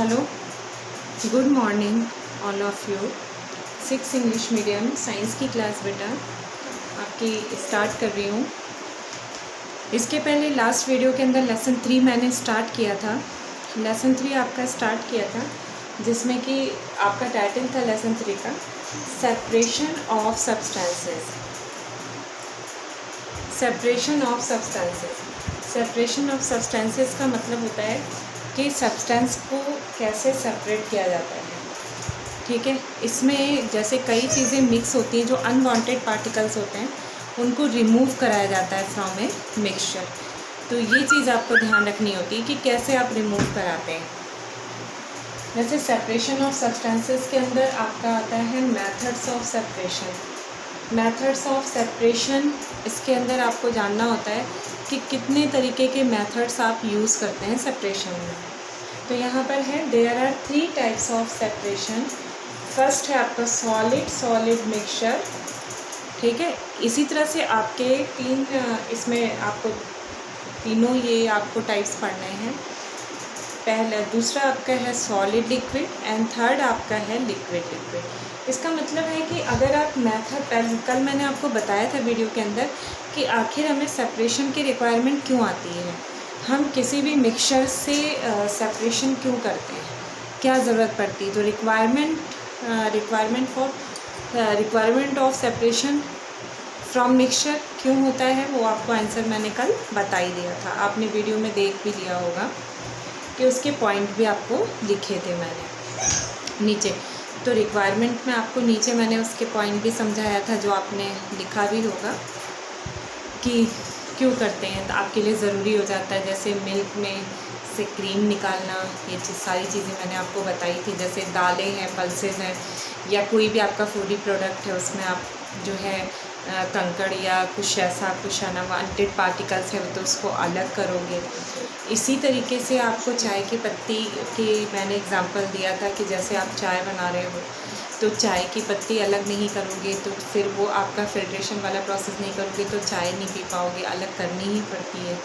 Hello, good morning all of you. 6 English medium science की class बेटा आपकी start कर रही हूँ। इसके पहले लास्ट वीडियो के अंदर लेसन 3 मैंने स्टार्ट किया था। लेसन 3 आपका स्टार्ट किया था जिसमें कि आपका टाइटल था लेसन 3 का separation of substances. Separation of substances separation of substances का मतलब होता है कि सब्सटेंस को कैसे सेपरेट किया जाता है। ठीक है, इसमें जैसे कई चीज़ें मिक्स होती हैं, जो अनवांटेड पार्टिकल्स होते हैं उनको रिमूव कराया जाता है फ्रॉम ए मिक्सचर। तो ये चीज़ आपको ध्यान रखनी होती है कि कैसे आप रिमूव कराते हैं। जैसे सेपरेशन ऑफ सब्सटेंसेस के अंदर आपका आता है methods of separation. Methods of separation इसके अंदर आपको जानना होता है कि कितने तरीके के मेथड्स आप यूज़ करते हैं सेपरेशन में। तो यहाँ पर है there are 3 types of separation. First है आपका सॉलिड मिक्सचर। ठीक है, इसी तरह से आपके 3 इसमें आपको तीनों ये आपको टाइप्स पढ़ने हैं। पहला दूसरा आपका है सॉलिड लिक्विड एंड थर्ड आपका है लिक्विड। इसका मतलब है कि अगर आप मेथड कल मैंने आपको बताया था वीडियो के अंदर कि आखिर हमें सेपरेशन की रिक्वायरमेंट क्यों आती है, हम किसी भी मिक्सचर से सेपरेशन क्यों करते हैं, क्या ज़रूरत पड़ती है। तो requirement of separation from mixture क्यों होता है वो आपको आंसर मैंने कल बता ही दिया था। आपने वीडियो में देख भी लिया होगा कि उसके पॉइंट भी आपको लिखे थे मैंने नीचे। तो रिक्वायरमेंट में आपको नीचे मैंने उसके पॉइंट भी समझाया था, जो आपने लिखा भी होगा कि क्यों करते हैं। तो आपके लिए ज़रूरी हो जाता है, जैसे मिल्क में से क्रीम निकालना, ये सारी चीज़ें मैंने आपको बताई थी। जैसे दालें हैं, पल्सेस हैं, या कोई भी आपका फूडी प्रोडक्ट है, उसमें आप जो है कंकड़ या कुछ ऐसा कुछ अनवांटेड पार्टिकल्स है तो उसको अलग करोगे। इसी तरीके से आपको चाय की पत्ती की मैंने एग्जांपल दिया था कि जैसे आप चाय बना रहे हो तो चाय की पत्ती अलग नहीं करोगे तो फिर वो आपका फिल्ट्रेशन वाला प्रोसेस नहीं करोगे तो चाय नहीं पी पाओगे, अलग करनी ही पड़ती है।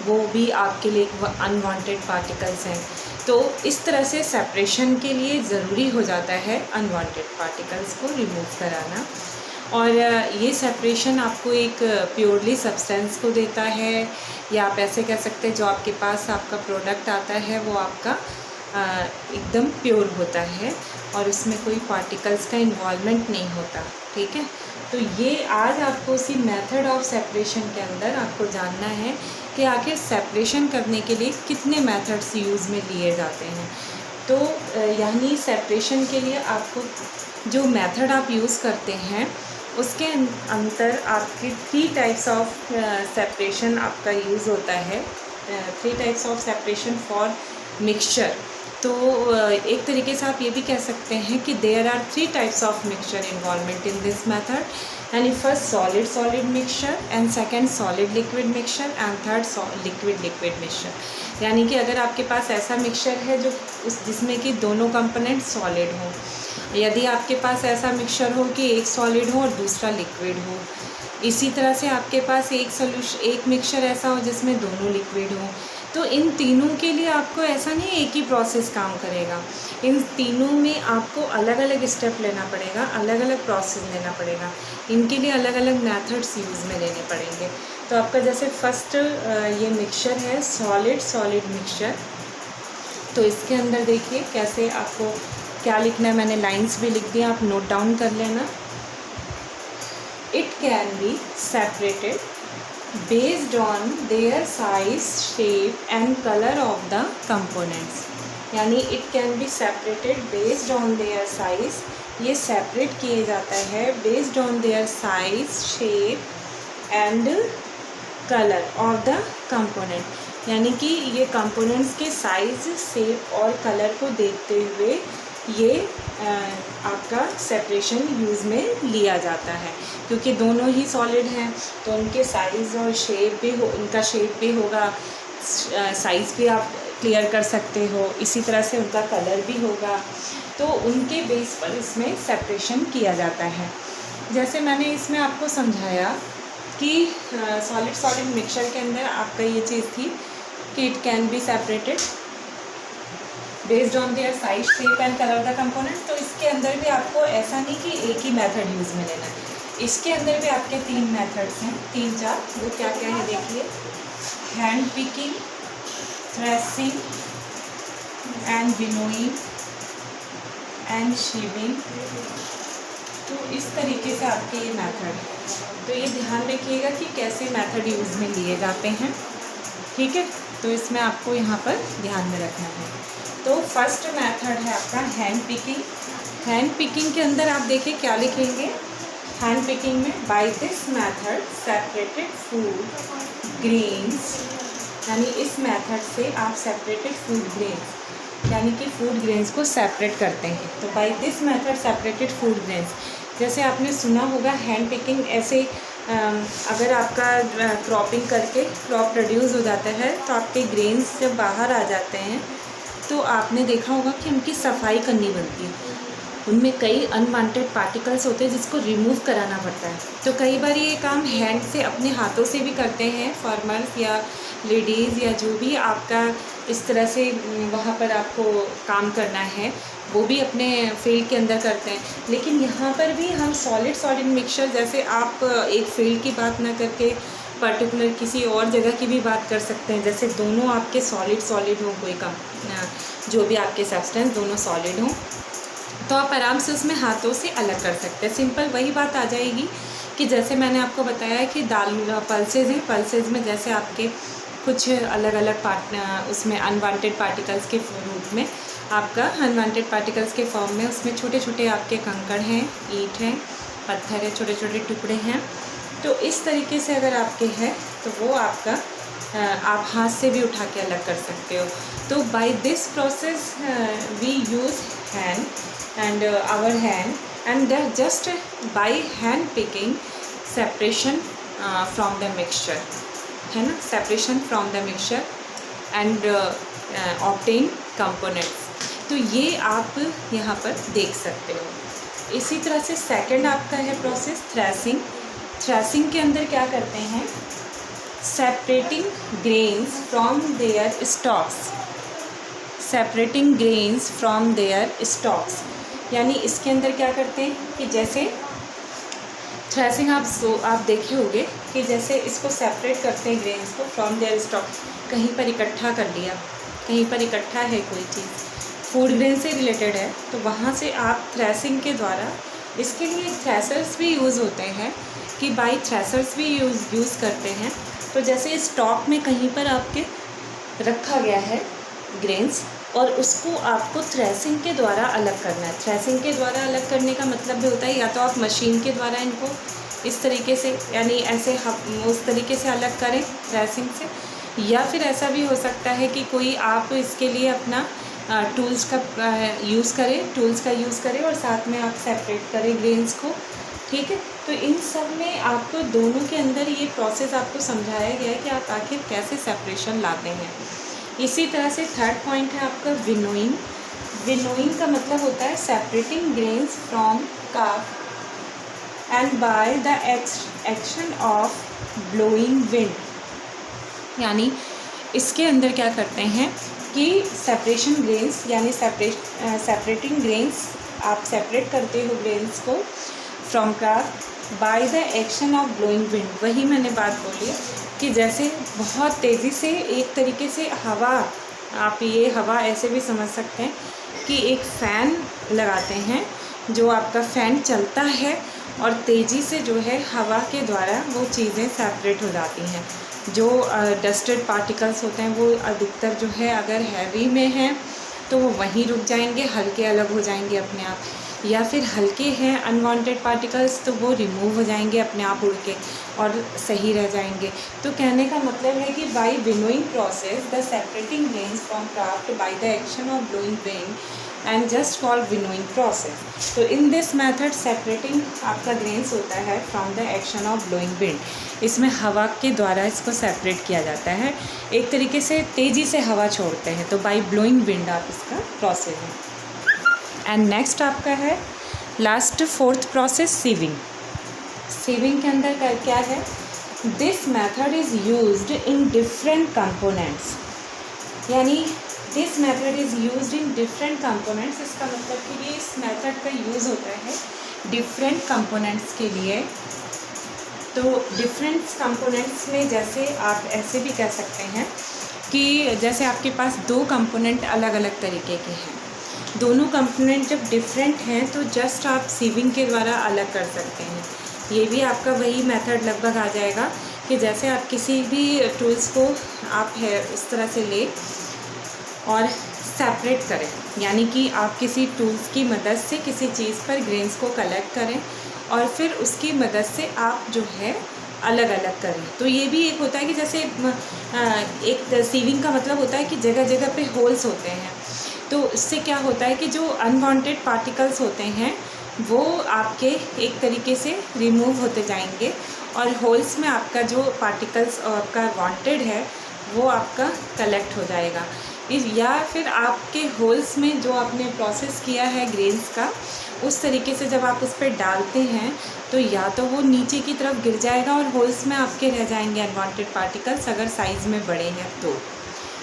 वो भी आपके लिए अनवांटेड पार्टिकल्स हैं। तो इस तरह से सेपरेशन के लिए ज़रूरी हो जाता है अनवांटेड पार्टिकल्स को रिमूव कराना। और ये सेपरेशन आपको एक प्योरली सब्सटेंस को देता है, या आप ऐसे कह सकते हैं जो आपके पास आपका प्रोडक्ट आता है वो आपका एकदम प्योर होता है और उसमें कोई पार्टिकल्स का इन्वॉल्वमेंट नहीं होता। ठीक है, तो ये आज आपको उसी मेथड ऑफ सेपरेशन के अंदर आपको जानना है कि आखिर सेपरेशन करने के लिए कितने मेथड्स यूज़ में लिए जाते हैं। तो यानी सेपरेशन के लिए आपको जो मेथड आप यूज़ करते हैं उसके अंतर आपके 3 टाइप्स ऑफ सेपरेशन आपका यूज़ होता है। 3 types of separation for mixture. तो एक तरीके से आप ये भी कह सकते हैं कि there are 3 types of mixture involvement in this method. यानी first solid mixture and second solid liquid mixture and third liquid mixture. यानी कि अगर आपके पास ऐसा मिक्सचर है जिसमें कि दोनों कंपोनेंट सॉलिड हों, यदि आपके पास ऐसा मिक्सचर हो कि एक सॉलिड हो और दूसरा लिक्विड हो, इसी तरह से आपके पास एक मिक्सचर ऐसा हो जिसमें दोनों लिक्विड हो, तो इन तीनों के लिए आपको ऐसा नहीं एक ही प्रोसेस काम करेगा। इन तीनों में आपको अलग अलग स्टेप लेना पड़ेगा, अलग अलग प्रोसेस लेना पड़ेगा। इनके लिए अलग अलग मेथड्स यूज़ में लेने पड़ेंगे। तो आपका जैसे फर्स्ट ये मिक्सचर है सॉलिड मिक्सचर। तो इसके अंदर देखिए कैसे आपको क्या लिखना है, मैंने लाइंस भी लिख दिया, आप नोट डाउन कर लेना। It can be separated based on their size, shape and colour of the components. यानी it can be separated based on their size, ये सेपरेट किए जाता है based on their size, shape and colour of the component. यानी कि ये components के size, shape और कलर को देखते हुए ये आपका सेपरेशन यूज़ में लिया जाता है। क्योंकि दोनों ही सॉलिड हैं तो उनके साइज़ और शेप भी उनका शेप भी होगा, साइज़ भी आप क्लियर कर सकते हो, इसी तरह से उनका कलर भी होगा। तो उनके बेस पर इसमें सेपरेशन किया जाता है। जैसे मैंने इसमें आपको समझाया कि सॉलिड मिक्सचर के अंदर आपका ये चीज़ थी कि it can be separated based on their size, shape and colour the component. तो इसके अंदर भी आपको ऐसा नहीं कि एक ही मेथड यूज़ में लेना है, इसके अंदर भी आपके 3 मेथड्स हैं, 3-4। वो क्या क्या है देखिए, hand picking, threshing and winnowing and sieving. तो इस तरीके से आपके ये मेथड है। तो ये ध्यान रखिएगा कि कैसे मेथड यूज़ में लिए जाते हैं, ठीक है। तो इसमें आपको यहाँ पर ध्यान में रखना है। तो फर्स्ट मेथड है आपका हैंड पिकिंग। हैंड पिकिंग के अंदर आप देखिए क्या लिखेंगे, हैंड पिकिंग में by this method separated food grains, यानी इस मेथड से आप सेपरेटेड फूड ग्रेन्स यानी कि फूड ग्रेन्स को सेपरेट करते हैं। तो by this method separated food grains, जैसे आपने सुना होगा हैंड पिकिंग ऐसे अगर आपका क्रॉपिंग करके क्रॉप प्रोड्यूस हो जाता है तो आपके ग्रेन्स जब बाहर आ जाते हैं तो आपने देखा होगा कि उनकी सफाई करनी बनती है। उनमें कई अनवांटेड पार्टिकल्स होते हैं जिसको रिमूव कराना पड़ता है। तो कई बार ये काम हैंड से अपने हाथों से भी करते हैं फार्मर्स या लेडीज़, या जो भी आपका इस तरह से वहाँ पर आपको काम करना है वो भी अपने फील्ड के अंदर करते हैं। लेकिन यहाँ पर भी हम सॉलिड मिक्सचर, जैसे आप एक फील्ड की बात ना करके पर्टिकुलर किसी और जगह की भी बात कर सकते हैं, जैसे दोनों आपके सॉलिड हो, कोई कम जो भी आपके सब्सटेंस दोनों सॉलिड हों, तो आप आराम से उसमें हाथों से अलग कर सकते हैं। सिंपल वही बात आ जाएगी कि जैसे मैंने आपको बताया कि दाल पल्सेज हैं, पल्सेज में जैसे आपके कुछ अलग अलग उसमें अनवांटेड पार्टिकल्स के रूप में आपका अनवांटेड पार्टिकल्स के फॉर्म में उसमें छोटे छोटे आपके कंकड़ हैं, ईंट हैं, पत्थर है, छोटे छोटे टुकड़े हैं। तो इस तरीके से अगर आपके हैं तो वो आपका आप हाथ से भी उठा के अलग कर सकते हो। तो by this process we use hand and our hand and that just by hand picking separation from the mixture, है ना, separation from the mixture and obtain components. तो ये आप यहाँ पर देख सकते हो। इसी तरह से सेकंड आपका है प्रोसेस थ्रेसिंग। थ्रेसिंग के अंदर क्या करते हैं, separating grains from their stalks, separating grains from their stalks, यानी इसके अंदर क्या करते हैं कि जैसे थ्रेसिंग आप देखे होंगे कि जैसे इसको सेपरेट करते हैं ग्रेन्स को फ्रॉम देयर स्टॉक, कहीं पर इकट्ठा कर लिया, कहीं पर इकट्ठा है कोई चीज़ फूड ग्रेन से रिलेटेड है, तो वहाँ से आप थ्रेसिंग के द्वारा, इसके लिए थ्रेसर्स भी यूज़ होते हैं कि बाई थ्रेसर्स भी यूज़ करते हैं। तो जैसे स्टॉक में कहीं पर आपके रखा गया है ग्रेन्स और उसको आपको थ्रेसिंग के द्वारा अलग करना है। थ्रेसिंग के द्वारा अलग करने का मतलब भी होता है या तो आप मशीन के द्वारा इनको इस तरीके से, यानी ऐसे उस तरीके से अलग करें थ्रेसिंग से, या फिर ऐसा भी हो सकता है कि कोई आप इसके लिए अपना टूल्स का यूज़ करें और साथ में आप सेपरेट करें ग्रेन्स को, ठीक है। तो इन सब में आपको दोनों के अंदर ये प्रोसेस आपको समझाया गया है कि आप आखिर कैसे सेपरेशन लाते हैं। इसी तरह से थर्ड पॉइंट है आपका विनोइंग। विनोइंग का मतलब होता है separating grains from calf and bye the action of blowing wind, यानी इसके अंदर क्या करते हैं कि सेपरेशन ग्रेन्स यानी सेपरेटिंग ग्रेन्स, आप सेपरेट करते हो ग्रेन्स को from calf bye the action of blowing wind. वही मैंने बात बोली कि जैसे बहुत तेज़ी से एक तरीके से हवा, आप ये हवा ऐसे भी समझ सकते हैं कि एक फ़ैन लगाते हैं, जो आपका फ़ैन चलता है और तेज़ी से जो है हवा के द्वारा वो चीज़ें सेपरेट हो जाती हैं। जो डस्टेड पार्टिकल्स होते हैं वो अधिकतर जो है अगर हैवी में हैं तो वो वहीं रुक जाएंगे, हल्के अलग हो जाएंगे अपने आप, या फिर हल्के हैं अनवांटेड पार्टिकल्स तो वो रिमूव हो जाएंगे अपने आप उड़ के और सही रह जाएंगे। तो कहने का मतलब है कि by winnowing process the separating grains from craft by the action of blowing wind and just called winnowing process. तो इन दिस मेथड सेपरेटिंग आपका ग्रेन्स होता है from the action of blowing wind. इसमें हवा के द्वारा इसको सेपरेट किया जाता है, एक तरीके से तेज़ी से हवा छोड़ते हैं, तो बाय ब्लोइंग विंड आप इसका प्रोसेस है। एंड नेक्स्ट आपका है last fourth process sieving. Sieving के अंदर क्या है, this method is used in different components, यानी this method is used in different components. इसका मतलब कि ये इस मेथड का यूज़ होता है डिफरेंट कंपोनेंट्स के लिए। तो डिफरेंट कंपोनेंट्स में जैसे आप ऐसे भी कह सकते हैं कि जैसे आपके पास दो कंपोनेंट अलग अलग तरीके के हैं, दोनों कंपोनेंट जब डिफरेंट हैं तो जस्ट आप सीविंग के द्वारा अलग कर सकते हैं। ये भी आपका वही मेथड लगभग आ जाएगा कि जैसे आप किसी भी टूल्स को आप है इस तरह से ले और सेपरेट करें, यानी कि आप किसी टूल्स की मदद से किसी चीज़ पर ग्रेन्स को कलेक्ट करें और फिर उसकी मदद से आप जो है अलग अलग करें। तो ये भी एक होता है कि जैसे एक सीविंग का मतलब होता है कि जगह जगह पे होल्स होते हैं, तो इससे क्या होता है कि जो अनवांटेड पार्टिकल्स होते हैं वो आपके एक तरीके से रिमूव होते जाएंगे और होल्स में आपका जो पार्टिकल्स आपका वांटेड है वो आपका कलेक्ट हो जाएगा। या फिर आपके होल्स में जो आपने प्रोसेस किया है ग्रेन्स का, उस तरीके से जब आप उस पर डालते हैं तो या तो वो नीचे की तरफ गिर जाएगा और होल्स में आपके रह जाएंगे अनवांटेड पार्टिकल्स, अगर साइज़ में बड़े हैं तो,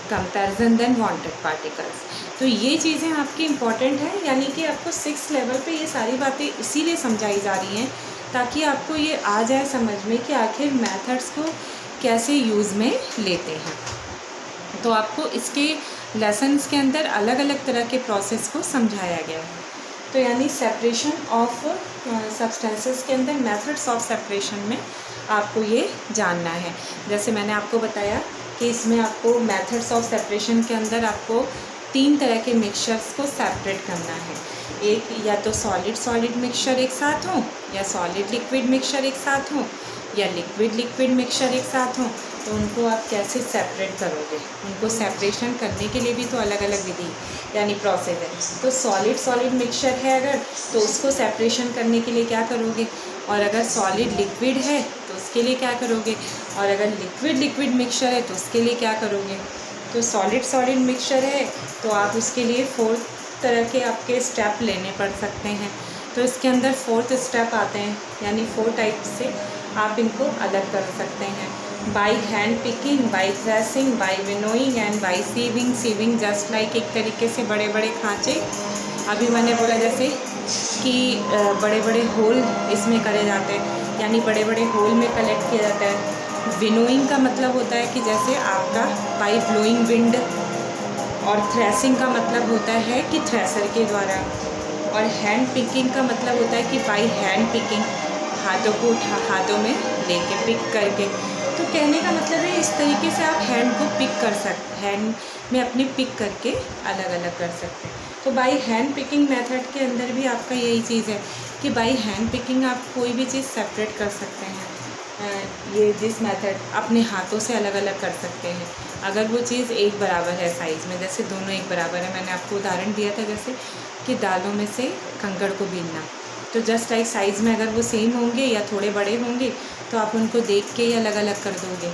कंपैरिजन देन वांटेड पार्टिकल्स। तो ये चीज़ें आपकी इम्पॉर्टेंट हैं, यानी कि आपको 6 लेवल पे ये सारी बातें इसीलिए समझाई जा रही हैं ताकि आपको ये आ जाए समझ में कि आखिर मेथड्स को कैसे यूज़ में लेते हैं। तो आपको इसके लेसन्स के अंदर अलग अलग तरह के प्रोसेस को समझाया गया है। तो यानी सेपरेशन ऑफ सब्सटेंसेस के अंदर मेथड्स ऑफ सेपरेशन में आपको ये जानना है। जैसे मैंने आपको बताया कि इसमें आपको मेथड्स ऑफ सेपरेशन के अंदर आपको 3 तरह के मिक्सचर्स को सेपरेट करना है। एक या तो सॉलिड सॉलिड मिक्सचर एक साथ हो, या सॉलिड लिक्विड मिक्सचर एक साथ हो, या लिक्विड लिक्विड मिक्सचर एक साथ हो। तो उनको आप कैसे सेपरेट करोगे, उनको सेपरेशन करने के लिए भी तो अलग अलग विधि यानी प्रोसेस है। तो सॉलिड सॉलिड मिक्सचर है अगर, तो उसको सेपरेशन करने के लिए क्या करोगे, और अगर सॉलिड लिक्विड है तो उसके लिए क्या करोगे, और अगर लिक्विड लिक्विड मिक्सचर है तो उसके लिए क्या करोगे। तो सॉलिड सॉलिड मिक्सचर है तो आप उसके लिए 4 तरह के आपके स्टेप लेने पड़ सकते हैं। तो इसके अंदर 4th स्टेप आते हैं, यानी 4 टाइप से आप इनको अलग कर सकते हैं। By hand picking, by threshing, by winnowing and by sieving. Sieving just like एक तरीके से बड़े बड़े खांचे, अभी मैंने बोला जैसे कि बड़े बड़े होल इसमें करे जाते हैं, यानी बड़े बड़े होल में कलेक्ट किया जाता है। विनोइंग का मतलब होता है कि जैसे आपका बाई ब्लोइंग विंड, और थ्रेसिंग का मतलब होता है कि थ्रेसर के द्वारा, और हैंड पिकिंग का मतलब होता है कि बाई हैंड पिकिंग, हाथों को हाथों में लेके पिक करके। तो कहने का मतलब है इस तरीके से आप हैंड को पिक कर सकते, हैंड में अपने पिक करके अलग अलग कर सकते हैं। तो बाई हैंड पिकिंग मेथड के अंदर भी आपका यही चीज़ है कि बाई हैंड पिकिंग आप कोई भी चीज़ सेपरेट कर सकते हैं। ये दिस मेथड अपने हाथों से अलग अलग कर सकते हैं अगर वो चीज़ एक बराबर है साइज़ में, जैसे दोनों एक बराबर है। मैंने आपको उदाहरण दिया था जैसे कि दालों में से कंकड़ को बीनना, तो जस्ट लाइक साइज़ में अगर वो सेम होंगे या थोड़े बड़े होंगे तो आप उनको देख के ही अलग अलग कर दोगे।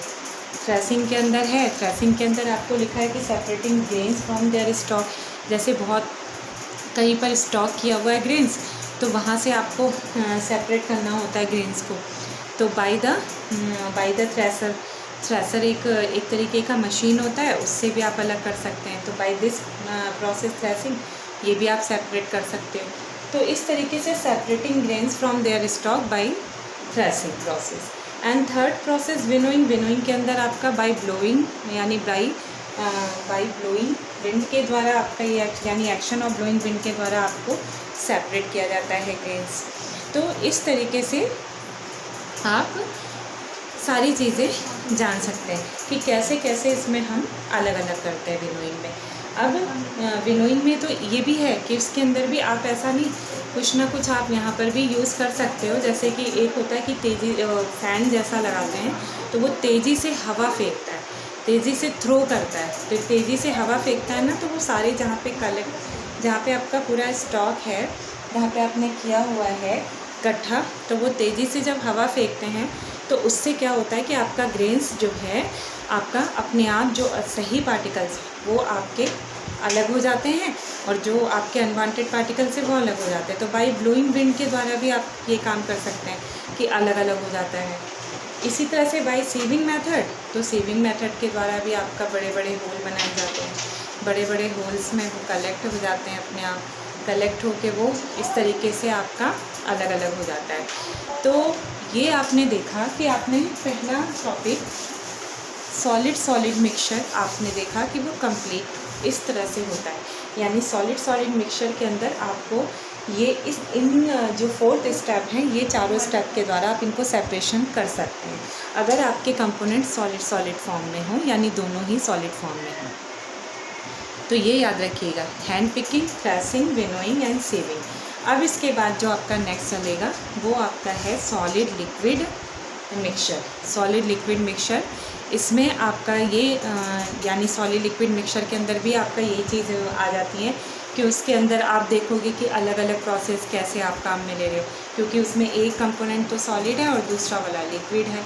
थ्रेसिंग के अंदर है, थ्रेसिंग के अंदर आपको लिखा है कि separating grains from their stock. जैसे बहुत कहीं पर स्टॉक किया हुआ है ग्रेन्स, तो वहाँ से आपको सेपरेट करना होता है ग्रेन्स को। तो बाय द थ्रेसर एक तरीके का मशीन होता है, उससे भी आप अलग कर सकते हैं। तो बाय दिस प्रोसेस थ्रेसिंग ये भी आप सेपरेट कर सकते हो। तो इस तरीके से separating grains from their stalk by threshing process. And third process winnowing. Winnowing के अंदर आपका बाय ब्लोइंग, यानी बाय ब्लोइंग विंड के द्वारा आपका ये यानी एक्शन ऑफ ब्लोइंग विंड के द्वारा आपको सेपरेट किया जाता है ग्रेन्स। तो इस तरीके से आप सारी चीज़ें जान सकते हैं कि कैसे कैसे इसमें हम अलग अलग करते हैं विनोइंग में। अब विनोइंग में तो ये भी है कि उसके अंदर भी आप ऐसा नहीं, कुछ ना कुछ आप यहाँ पर भी यूज़ कर सकते हो। जैसे कि एक होता है कि तेज़ी फैन जैसा लगाते हैं तो वो तेज़ी से हवा फेंकता है, तेज़ी से थ्रो करता है। तो तेज़ी से हवा फेंकता है ना, तो वो सारे जहाँ पे आपका पूरा स्टॉक है, जहाँ पे आपने किया हुआ है इकट्ठा, तो वो तेज़ी से जब हवा फेंकते हैं तो उससे क्या होता है कि आपका ग्रेन्स जो है आपका अपने आप जो सही पार्टिकल्स वो आपके अलग हो जाते हैं, और जो आपके अनवांटेड पार्टिकल्स है वो अलग हो जाते हैं। तो बाय ब्लोइंग विंड के द्वारा भी आप ये काम कर सकते हैं कि अलग अलग हो जाता है। इसी तरह से बाय सीविंग मेथड, तो सीविंग मेथड के द्वारा भी आपका बड़े बड़े होल बनाए जाते हैं। बड़े बड़े होल्स में वो कलेक्ट हो जाते हैं अपने आप, कलेक्ट होके वो इस तरीके से आपका अलग अलग हो जाता है। तो ये आपने देखा कि आपने पहला टॉपिक सॉलिड मिक्सचर आपने देखा कि वो कंप्लीट इस तरह से होता है, यानी सॉलिड मिक्सचर के अंदर आपको ये इन जो 4th स्टेप हैं, ये चारों स्टेप के द्वारा आप इनको सेपरेशन कर सकते हैं अगर आपके कंपोनेंट सॉलिड फॉर्म में हो, यानी दोनों ही सॉलिड फॉर्म में हो। तो ये याद रखिएगा, hand picking, threshing, winnowing and sieving. अब इसके बाद जो आपका नेक्स्ट चलेगा वो आपका है solid liquid mixture. Solid liquid mixture, इसमें आपका ये यानी सॉलिड लिक्विड मिक्सचर के अंदर भी आपका ये चीज़ आ जाती है कि उसके अंदर आप देखोगे कि अलग अलग प्रोसेस कैसे आप काम में ले रहे हो, क्योंकि उसमें एक कंपोनेंट तो सॉलिड है और दूसरा वाला लिक्विड है।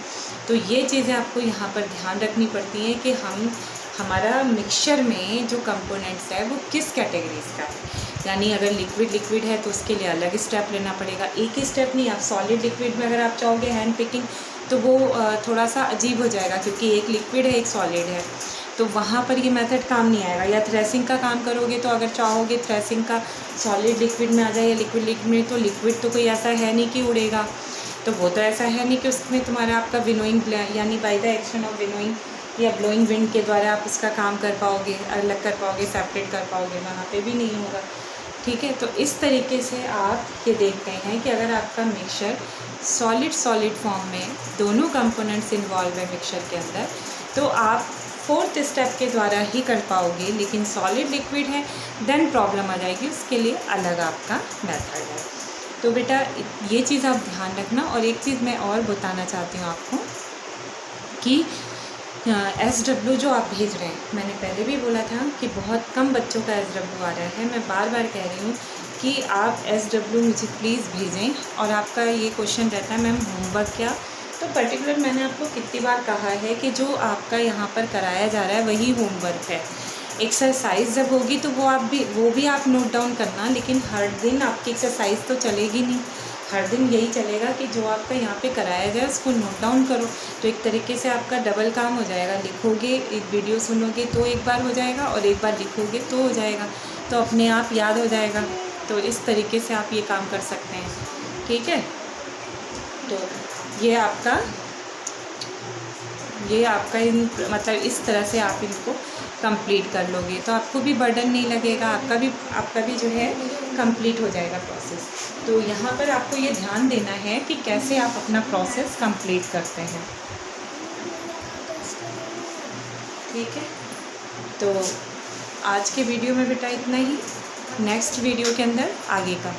तो ये चीज़ें आपको यहाँ पर ध्यान रखनी पड़ती हैं कि हमारा मिक्सचर में जो कंपोनेंट्स है वो किस कैटेगरीज का है। यानी अगर लिक्विड है तो उसके लिए अलग स्टेप लेना पड़ेगा, एक ही स्टेप नहीं। आप सॉलिड लिक्विड में अगर आप चाहोगे हैंड पिकिंग तो वो थोड़ा सा अजीब हो जाएगा, क्योंकि एक लिक्विड है एक सॉलिड है, तो वहाँ पर ये मेथड काम नहीं आएगा। या थ्रेसिंग का काम करोगे तो अगर चाहोगे थ्रेसिंग का सॉलिड लिक्विड में आ जाए या लिक्विड में, तो लिक्विड तो कोई ऐसा है नहीं कि उड़ेगा, तो वो तो ऐसा है नहीं कि उसमें तुम्हारा आपका विनोइंग यानी bye the action of winnowing या ब्लोइंग विंड के द्वारा आप उसका काम कर पाओगे, अलग कर पाओगे, सेपरेट कर पाओगे, वहाँ पे भी नहीं होगा। ठीक है, तो इस तरीके से आप ये देखते हैं कि अगर आपका मिक्सचर सॉलिड फॉर्म में दोनों कंपोनेंट्स इन्वॉल्व है मिक्सचर के अंदर, तो आप 4th स्टेप के द्वारा ही कर पाओगे। लेकिन सॉलिड लिक्विड है देन प्रॉब्लम आ जाएगी, उसके लिए अलग आपका मेथड है। तो बेटा ये चीज़ आप ध्यान रखना। और एक चीज़ मैं और बताना चाहती हूँ आपको कि SW जो आप भेज रहे हैं, मैंने पहले भी बोला था कि बहुत कम बच्चों का SW आ रहा है। मैं बार बार कह रही हूँ कि आप SW मुझे प्लीज़ भेजें। और आपका ये क्वेश्चन रहता है मैम होमवर्क क्या, तो पर्टिकुलर मैंने आपको कितनी बार कहा है कि जो आपका यहाँ पर कराया जा रहा है वही होमवर्क है। एक्सरसाइज जब होगी तो वो भी आप नोट डाउन करना, लेकिन हर दिन आपकी एक्सरसाइज तो चलेगी नहीं। हर दिन यही चलेगा कि जो आपका यहाँ पे कराया जाए उसको नोट डाउन करो। तो एक तरीके से आपका डबल काम हो जाएगा, लिखोगे, एक वीडियो सुनोगे तो एक बार हो जाएगा और एक बार लिखोगे तो हो जाएगा, तो अपने आप याद हो जाएगा। तो इस तरीके से आप ये काम कर सकते हैं। ठीक है, तो ये आपका मतलब इस तरह से आप इनको कंप्लीट कर लोगे तो आपको भी बर्डन नहीं लगेगा, आपका भी जो है कंप्लीट हो जाएगा प्रोसेस। तो यहाँ पर आपको ये ध्यान देना है कि कैसे आप अपना प्रोसेस कंप्लीट करते हैं। ठीक है, तो आज के वीडियो में बेटा इतना ही। नेक्स्ट वीडियो के अंदर आगे का